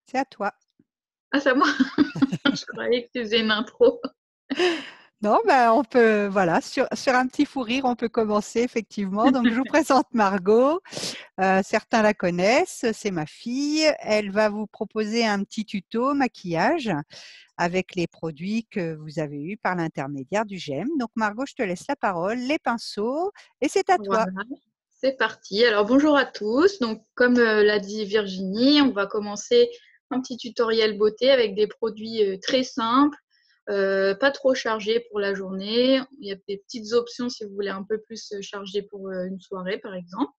C'est à toi. Ah, c'est à moi? Je croyais que tu faisais une intro. Non, ben on peut, voilà, sur un petit fou rire, on peut commencer effectivement. Donc, je vous présente Margot. Certains la connaissent, c'est ma fille. Elle va vous proposer un petit tuto maquillage avec les produits que vous avez eus par l'intermédiaire du GEM. Donc, Margot, je te laisse la parole, les pinceaux, et c'est à Voilà, toi. c'est parti. Alors, bonjour à tous. Donc, comme l'a dit Virginie, on va commencer un petit tutoriel beauté avec des produits très simples, pas trop chargés pour la journée. Il y a des petites options si vous voulez un peu plus chargé pour une soirée, par exemple.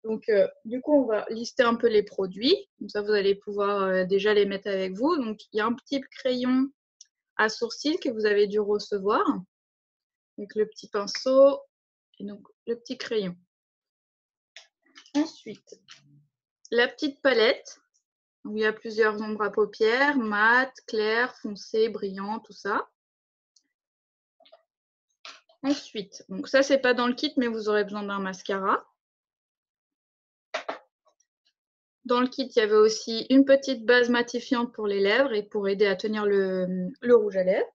Donc, du coup, on va lister un peu les produits. Comme ça, vous allez pouvoir déjà les mettre avec vous. Donc, il y a un petit crayon à sourcils que vous avez dû recevoir. Donc, le petit pinceau et donc le petit crayon. Ensuite, la petite palette où il y a plusieurs ombres à paupières, mat, clair, foncé, brillant, tout ça. Ensuite, donc ça, c'est pas dans le kit, mais vous aurez besoin d'un mascara. Dans le kit, il y avait aussi une petite base matifiante pour les lèvres et pour aider à tenir le rouge à lèvres.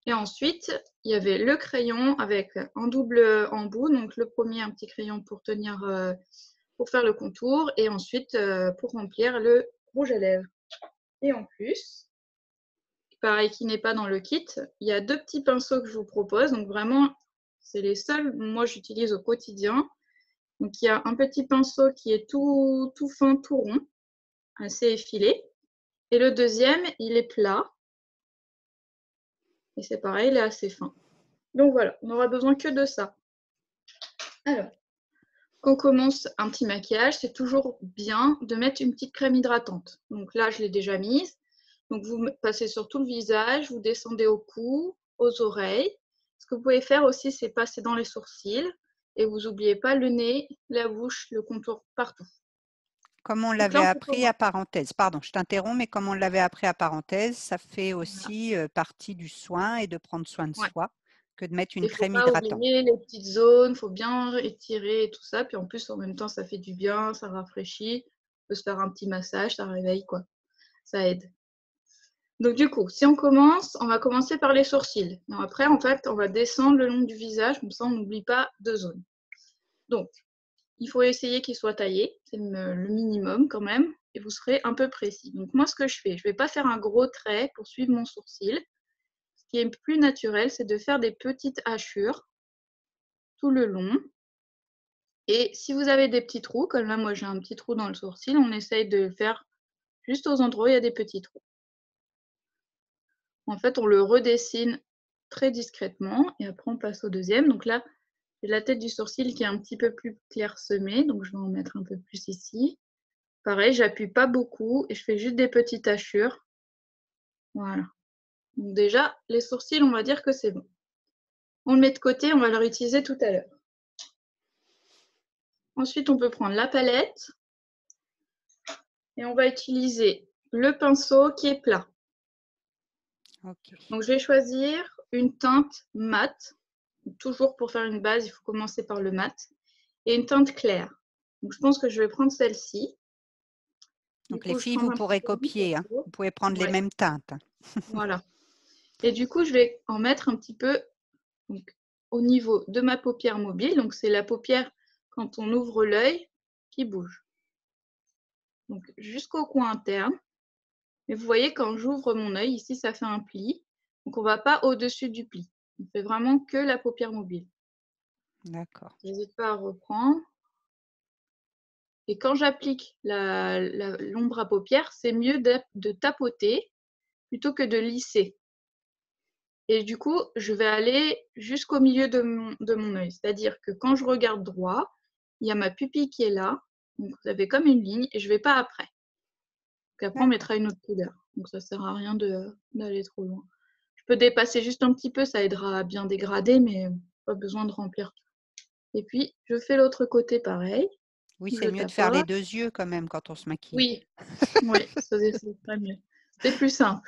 Et ensuite, il y avait le crayon avec un double embout. Donc le premier, un petit crayon pour tenir, pour faire le contour, et ensuite pour remplir le rouge à lèvres. Et en plus, pareil qui n'est pas dans le kit, il y a deux petits pinceaux que je vous propose. Donc vraiment, c'est les seuls que moi j'utilise au quotidien. Donc il y a un petit pinceau qui est tout fin, tout rond, assez effilé. Et le deuxième, il est plat. Et c'est pareil, il est assez fin. Donc voilà, on n'aura besoin que de ça. Alors, quand on commence un petit maquillage, c'est toujours bien de mettre une petite crème hydratante. Donc là, je l'ai déjà mise. Donc vous passez sur tout le visage, vous descendez au cou, aux oreilles. Ce que vous pouvez faire aussi, c'est passer dans les sourcils. Et vous n'oubliez pas le nez, la bouche, le contour, partout. Comme on Donc là, l'avait on peut appris à commencer. parenthèse, pardon, je t'interromps, mais comme on l'avait appris à parenthèse, ça fait Voilà. aussi partie du soin et de prendre soin de Ouais. soi que de mettre Il une ne faut crème pas hydratante. oublier les petites zones, il faut bien étirer et tout ça. Puis en plus, en même temps, ça fait du bien, ça rafraîchit. On peut se faire un petit massage, ça réveille, quoi. Ça aide. Donc du coup, si on commence, on va commencer par les sourcils. Et après, en fait, on va descendre le long du visage, comme ça, on n'oublie pas deux zones. Donc, il faut essayer qu'il soit taillé, c'est le minimum quand même, et vous serez un peu précis. Donc moi, ce que je fais, je ne vais pas faire un gros trait pour suivre mon sourcil. Ce qui est plus naturel, c'est de faire des petites hachures tout le long. Et si vous avez des petits trous, comme là, moi j'ai un petit trou dans le sourcil, on essaye de le faire juste aux endroits où il y a des petits trous. En fait, on le redessine très discrètement et après on passe au deuxième. Donc là, j'ai la tête du sourcil qui est un petit peu plus clairsemée, donc je vais en mettre un peu plus ici. Pareil, j'appuie pas beaucoup et je fais juste des petites hachures. Voilà. Donc déjà, les sourcils, on va dire que c'est bon. On le met de côté, on va le réutiliser tout à l'heure. Ensuite, on peut prendre la palette et on va utiliser le pinceau qui est plat. Ok. Donc je vais choisir une teinte mate. Toujours pour faire une base, il faut commencer par le mat. Et une teinte claire. Donc je pense que je vais prendre celle-ci. Du Donc les coup, je filles, prends vous un pourrez petit peu de copier, hein. Vous pouvez prendre les Ouais, mêmes teintes. voilà. Et du coup, je vais en mettre un petit peu donc, au niveau de ma paupière mobile. Donc c'est la paupière quand on ouvre l'œil qui bouge. Donc jusqu'au coin interne. Et vous voyez, quand j'ouvre mon œil, ici, ça fait un pli. Donc on ne va pas au-dessus du pli. On fait vraiment que la paupière mobile. D'accord. N'hésite pas à reprendre. Et quand j'applique l'ombre à paupières, c'est mieux de tapoter plutôt que de lisser. Et du coup, je vais aller jusqu'au milieu de mon œil. C'est-à-dire que quand je regarde droit, il y a ma pupille qui est là. Donc vous avez comme une ligne et je ne vais pas après. Donc après, on D'accord. mettra une autre couleur. Donc ça ne sert à rien d'aller trop loin. Je peux dépasser juste un petit peu, ça aidera à bien dégrader, mais pas besoin de remplir. Et puis, je fais l'autre côté pareil. Oui, c'est Je mieux de faire les tapote. deux yeux quand même quand on se maquille. Oui, oui, c'est très mieux. C'est plus simple.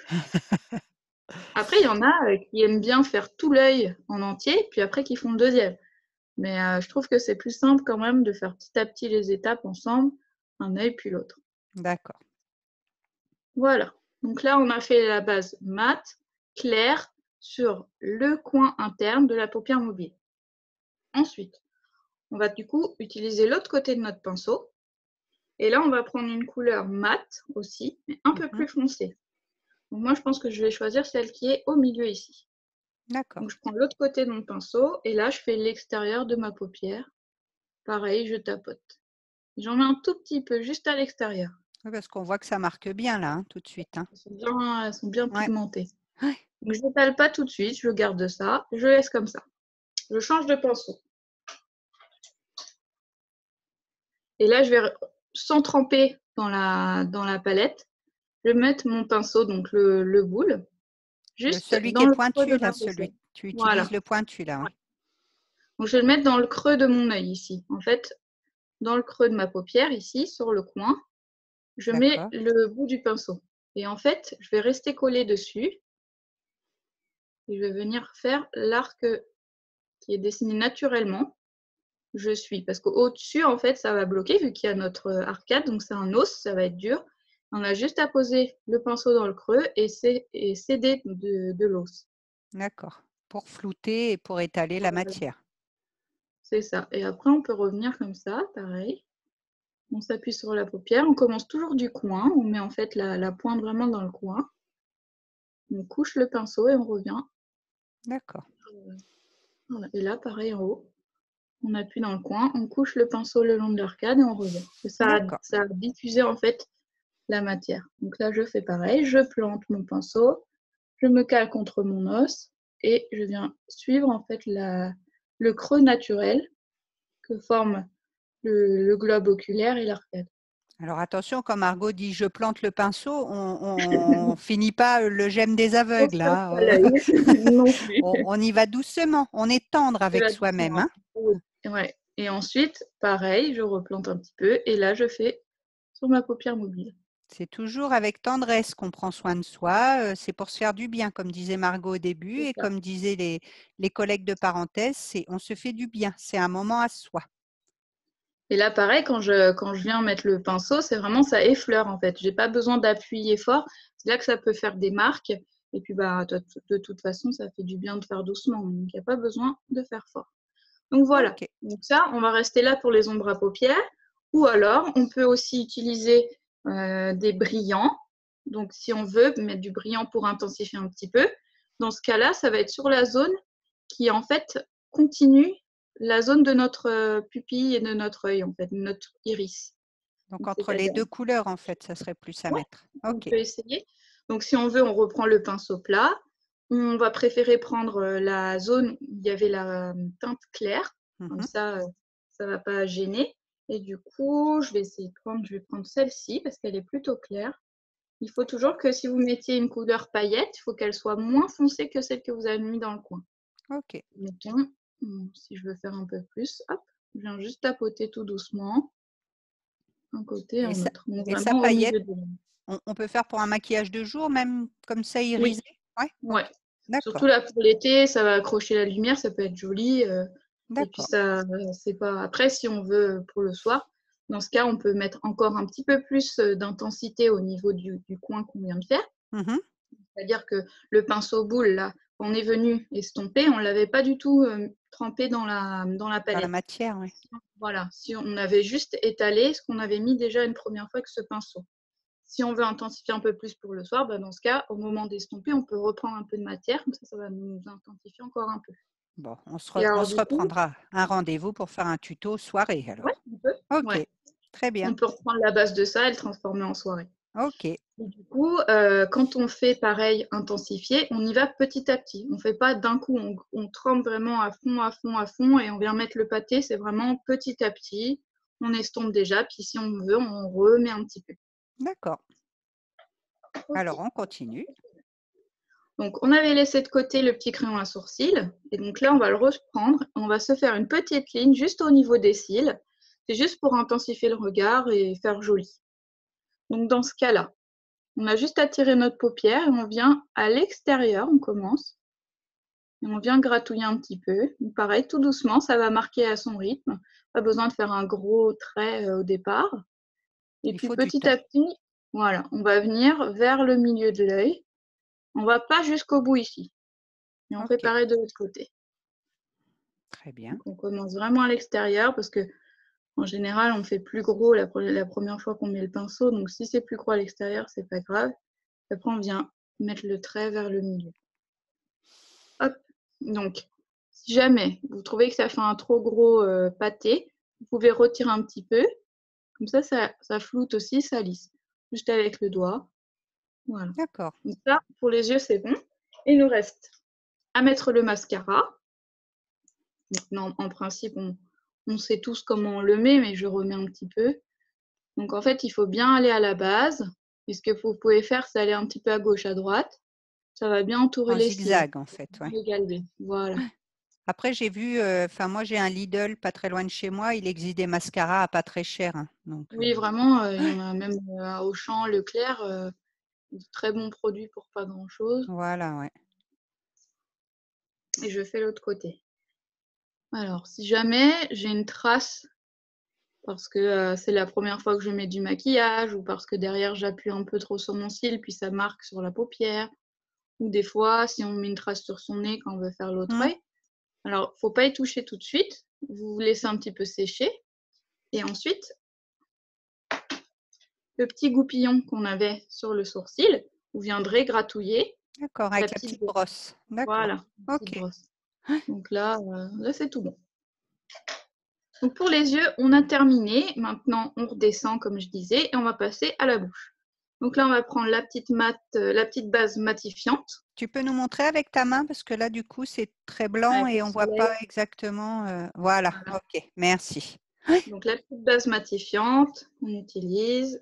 Après, il y en a qui aiment bien faire tout l'œil en entier, puis après qui font le deuxième. Mais je trouve que c'est plus simple quand même de faire petit à petit les étapes ensemble, un œil puis l'autre. D'accord. Voilà. Donc là, on a fait la base mat, claire, sur le coin interne de la paupière mobile. Ensuite, on va du coup utiliser l'autre côté de notre pinceau. Et là, on va prendre une couleur mat aussi, mais un peu plus foncée. Donc moi, je pense que je vais choisir celle qui est au milieu ici. D'accord. Donc je prends l'autre côté de mon pinceau et là, je fais l'extérieur de ma paupière. Pareil, je tapote. J'en mets un tout petit peu juste à l'extérieur. Oui, parce qu'on voit que ça marque bien là, hein, tout de suite. Hein. Elles sont bien Ouais. pigmentées. Ouais. Donc je n'étale pas tout de suite, je garde ça, je laisse comme ça. Je change de pinceau. Et là, je vais, sans tremper dans la palette, je vais mettre mon pinceau, donc le boule, juste Celui qui dans est le creux de pointu ma là, paupière. tu utilises Voilà. le pointu là. Ouais. Ouais. Donc je vais le mettre dans le creux de mon œil ici. En fait, dans le creux de ma paupière ici, sur le coin, je mets le bout du pinceau. Et en fait, je vais rester collée dessus. Et je vais venir faire l'arc qui est dessiné naturellement. Je suis, parce qu'au-dessus, en fait, ça va bloquer vu qu'il y a notre arcade, donc c'est un os, ça va être dur. On a juste à poser le pinceau dans le creux et céder de l'os. D'accord. Pour flouter et pour étaler la matière. C'est ça. Et après, on peut revenir comme ça, pareil. On s'appuie sur la paupière. On commence toujours du coin. On met en fait la pointe vraiment dans le coin. On couche le pinceau et on revient. D'accord. Voilà. Et là, pareil en haut. On appuie dans le coin. On couche le pinceau le long de l'arcade et on revient. Et ça a diffusé en fait la matière. Donc là, je fais pareil. Je plante mon pinceau. Je me cale contre mon os. Et je viens suivre en fait le creux naturel que forme le globe oculaire et l'arcade. Alors attention, quand Margot dit je plante le pinceau, on finit pas le gemme des On aveugles. se tape Là. pas l'œil non plus. On y va doucement, on est tendre avec soi-même. Hein. Ouais. Et ensuite, pareil, je replante un petit peu et là, je fais sur ma paupière mobile. C'est toujours avec tendresse qu'on prend soin de soi. C'est pour se faire du bien, comme disait Margot au début et comme disaient les collègues de parenthèse, on se fait du bien. C'est un moment à soi. Et là, pareil, quand je viens mettre le pinceau, c'est vraiment ça effleure en fait. J'ai pas besoin d'appuyer fort. C'est là que ça peut faire des marques. Et puis, bah, de toute façon, ça fait du bien de faire doucement. Donc, il n'y a pas besoin de faire fort. Donc, voilà. Okay. Donc, ça, on va rester là pour les ombres à paupières. Ou alors, on peut aussi utiliser des brillants. Donc, si on veut mettre du brillant pour intensifier un petit peu, dans ce cas-là, ça va être sur la zone qui, en fait, continue la zone de notre pupille et de notre œil, en fait, notre iris. Donc, entre les deux couleurs, en fait, ça serait plus à mettre. On peut essayer. Donc, si on veut, on reprend le pinceau plat. On va préférer prendre la zone où il y avait la teinte claire. Comme ça ne va pas gêner. Et du coup, je vais prendre celle-ci parce qu'elle est plutôt claire. Il faut toujours que si vous mettiez une couleur paillette, il faut qu'elle soit moins foncée que celle que vous avez mis dans le coin. Ok. Mettons, si je veux faire un peu plus, hop, je viens juste tapoter tout doucement. Un côté et un autre. Et ça, paillette, on peut faire pour un maquillage de jour, même comme ça irisé? Oui. Ouais. D'accord. Surtout là pour l'été, ça va accrocher la lumière, ça peut être joli. Et puis ça, c'est pas. Après, si on veut pour le soir, dans ce cas, on peut mettre encore un petit peu plus d'intensité au niveau du coin qu'on vient de faire. C'est-à-dire que le pinceau boule, là, on est venu estomper, on ne l'avait pas du tout trempé dans la palette. Dans la matière, oui. Voilà, si on avait juste étalé ce qu'on avait mis déjà une première fois avec ce pinceau. Si on veut intensifier un peu plus pour le soir, bah dans ce cas, au moment d'estomper, on peut reprendre un peu de matière, comme ça va nous intensifier encore un peu. Bon, on se reprendra un rendez-vous pour faire un tuto soirée alors. Ouais, on peut. Ok, Ouais. très bien. On peut reprendre la base de ça et le transformer en soirée. Ok. Et du coup, quand on fait pareil, intensifier, on y va petit à petit. On ne fait pas d'un coup, on trempe vraiment à fond, à fond, à fond et on vient mettre le pâté. C'est vraiment petit à petit. On estompe déjà, puis si on veut, on remet un petit peu. D'accord. Alors, on continue. Donc, on avait laissé de côté le petit crayon à sourcils. Et donc là, on va le reprendre. On va se faire une petite ligne juste au niveau des cils. C'est juste pour intensifier le regard et faire joli. Donc, dans ce cas-là, on a juste à tirer notre paupière et on vient à l'extérieur. On commence. Et on vient gratouiller un petit peu. Donc, pareil, tout doucement, ça va marquer à son rythme. Pas besoin de faire un gros trait au départ. Et Il puis faut du petit temps. à petit, voilà, on va venir vers le milieu de l'œil. On va pas jusqu'au bout ici. Et on fait Ok, pareil de l'autre côté. très bien. Donc, on commence vraiment à l'extérieur parce que en général, on fait plus gros la première fois qu'on met le pinceau. Donc, si c'est plus gros à l'extérieur, c'est pas grave. Après, on vient mettre le trait vers le milieu. Hop. Donc, si jamais vous trouvez que ça fait un trop gros pâté, vous pouvez retirer un petit peu. Comme ça floute aussi, ça lisse. Juste avec le doigt. Voilà. D'accord. Donc ça, pour les yeux, c'est bon. Il nous reste à mettre le mascara. Donc, en principe, on sait tous comment on le met, mais je remets un petit peu. Donc, en fait, il faut bien aller à la base. Et ce que vous pouvez faire, c'est aller un petit peu à gauche, à droite. Ça va bien entourer En les cils. zigzag, en fait, ouais. Voilà. Après, j'ai vu, moi j'ai un Lidl pas très loin de chez moi, il existe des mascaras à pas très cher, hein, donc Oui, vraiment, il y en a même à Auchan, Leclerc, de très bons produits pour pas grand-chose. voilà, ouais. Et je fais l'autre côté. Alors, si jamais j'ai une trace, parce que c'est la première fois que je mets du maquillage, ou parce que derrière j'appuie un peu trop sur mon cil, puis ça marque sur la paupière, ou des fois, si on met une trace sur son nez quand on veut faire l'autre Mmh. œil. Alors, faut pas y toucher tout de suite. Vous laissez un petit peu sécher. Et ensuite, le petit goupillon qu'on avait sur le sourcil, vous viendrez gratouiller D'accord, la avec la petite petite brosse. brosse. D'accord. Voilà, la petite OK. brosse. Donc là, c'est tout bon. Donc pour les yeux, on a terminé. Maintenant, on redescend, comme je disais, et on va passer à la bouche. Donc là, on va prendre la petite base matifiante. Tu peux nous montrer avec ta main parce que là, du coup, c'est très blanc Avec et le on voit soleil. pas exactement. Voilà, Voilà. OK, merci. Donc la petite base matifiante qu'on utilise.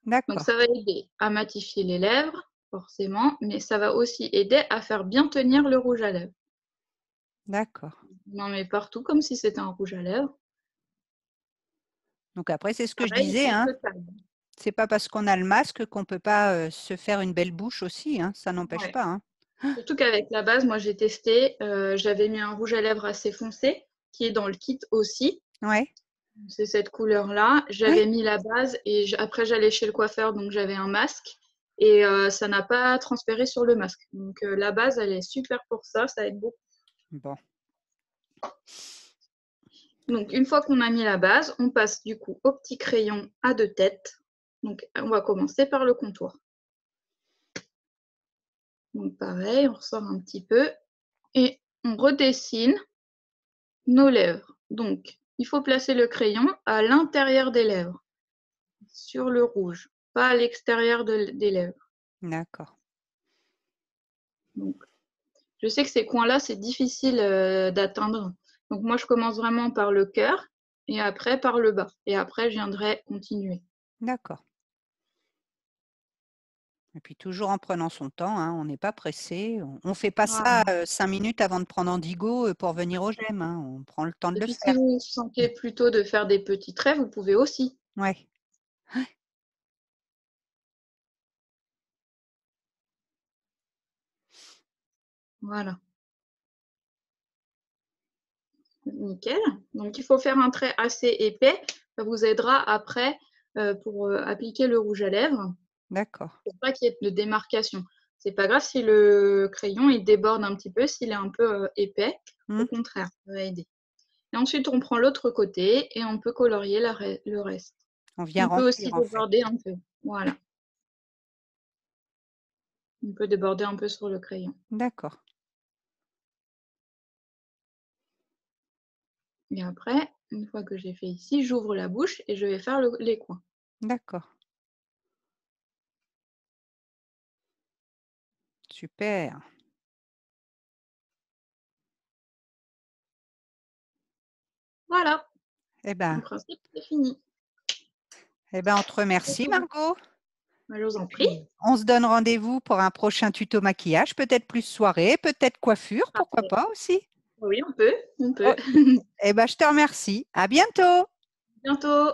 Donc D'accord, ça va aider à matifier les lèvres, forcément, mais ça va aussi aider à faire bien tenir le rouge à lèvres. d'accord. On en met partout comme si c'était un rouge à lèvres. Donc après, c'est ce que je Pareil, disais, on hein. se calme. C'est pas parce qu'on a le masque qu'on peut pas se faire une belle bouche aussi, hein. Ça n'empêche Ouais. pas, hein. Surtout qu'avec la base, moi j'ai testé, j'avais mis un rouge à lèvres assez foncé, qui est dans le kit aussi. Ouais. C'est cette couleur-là. J'avais mis la base et après j'allais chez le coiffeur, donc j'avais un masque. Et ça n'a pas transféré sur le masque. Donc la base, elle est super pour ça, ça aide beaucoup. Bon. Donc une fois qu'on a mis la base, on passe du coup au petit crayon à deux têtes. Donc on va commencer par le contour. Donc pareil, on ressort un petit peu et on redessine nos lèvres. Donc il faut placer le crayon à l'intérieur des lèvres, sur le rouge, pas à l'extérieur des lèvres. D'accord. Donc je sais que ces coins-là, c'est difficile d'atteindre. Donc moi, je commence vraiment par le cœur et après par le bas. Et après, je viendrai continuer. D'accord. Et puis toujours en prenant son temps, hein, on n'est pas pressé. On fait pas ça Voilà. 5 minutes avant de prendre Indigo pour venir au GEM, hein. On prend le temps de Et le puis si faire. vous sentez plutôt de faire des petits traits, vous pouvez aussi. Ouais. Voilà. Nickel. Donc il faut faire un trait assez épais. Ça vous aidera après pour appliquer le rouge à lèvres. D'accord. Pour pas qu'il y ait de démarcation. C'est pas grave si le crayon il déborde un petit peu, s'il est un peu épais. Hmm. Au contraire, ça va aider. Et ensuite, on prend l'autre côté et on peut colorier le reste. On vient On peut aussi remplir en fait. déborder un peu. Voilà. On peut déborder un peu sur le crayon. D'accord. Et après, une fois que j'ai fait ici, j'ouvre la bouche et je vais faire les coins. D'accord. Super. Voilà. Eh En ben, principe, c'est fini. on te remercie, Margot. Je vous Et en prie. puis, on se donne rendez-vous pour un prochain tuto maquillage, peut-être plus soirée, peut-être coiffure, pourquoi Parfait. pas aussi. Oui, on peut. On Oh, peut. je te remercie. À bientôt. Bientôt.